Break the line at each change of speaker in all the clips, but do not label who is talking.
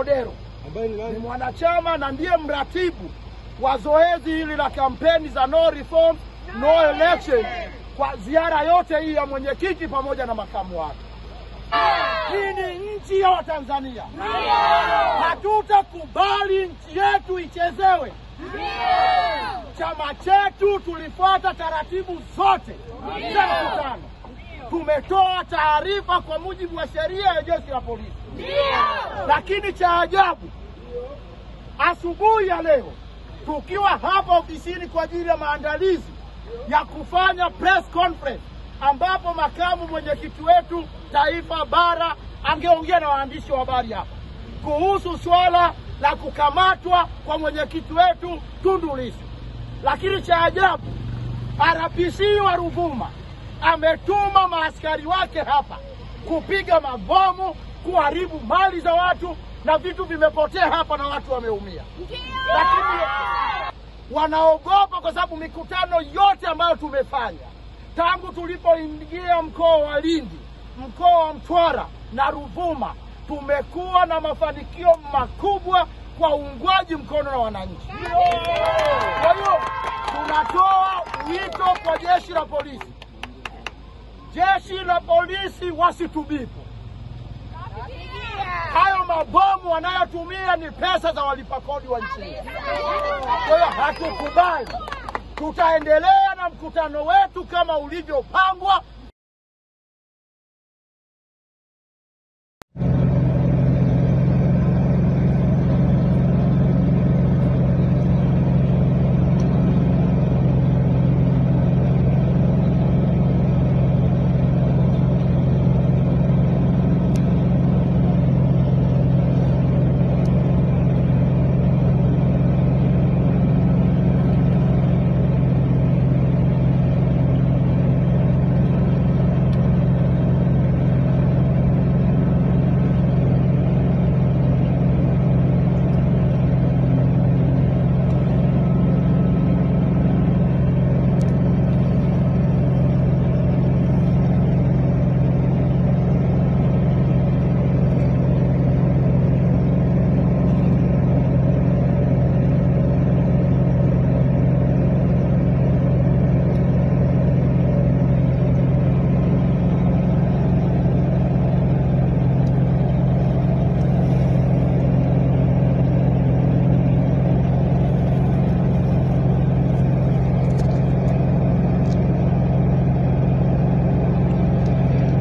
Odero. Ni mwanachama na ndiye mratibu wa zoezi hili la kampeni za no reform, no election kwa ziara yote hii ya mwenyekiti pamoja na makamu wake. Hii ni nchi ya Watanzania. Hatutakubali nchi yetu ichezewe. Chama chetu tulifuata taratibu zote za mkutano. Tumetoa taarifa kwa mujibu wa sheria ya jeshi la polisi. Lakini cha ajabu, asubuhi ya leo tukiwa hapa ofisini kwa ajili ya maandalizi ya kufanya press conference ambapo makamu mwenyekiti wetu taifa bara angeongea na waandishi wa habari hapa kuhusu swala la kukamatwa kwa mwenyekiti wetu Tundu Lissu. Lakini cha ajabu, RPC wa Ruvuma ametuma maaskari wake hapa kupiga mabomu, kuharibu mali za watu na vitu vimepotea hapa na watu wameumia. Lakini wanaogopa kwa sababu mikutano yote ambayo tumefanya tangu tulipoingia mkoa wa Lindi, mkoa wa Mtwara na Ruvuma, tumekuwa na mafanikio makubwa kwa uungwaji mkono na wananchi. Kwa hiyo tunatoa wito kwa jeshi la polisi. Jeshi la polisi wasitubipu. Hayo mabomu wanayotumia ni pesa za walipa kodi wa nchi. Kwa hiyo hatukubali. Tutaendelea na mkutano wetu kama ulivyopangwa.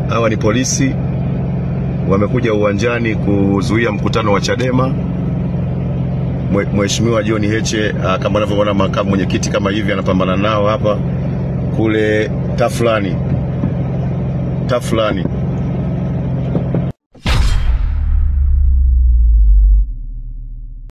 Hawa ni polisi wamekuja uwanjani kuzuia mkutano wa Chadema. Mheshimiwa John Heche kama anavyoona makamu mwenyekiti kama hivi anapambana nao hapa kule Tafulani.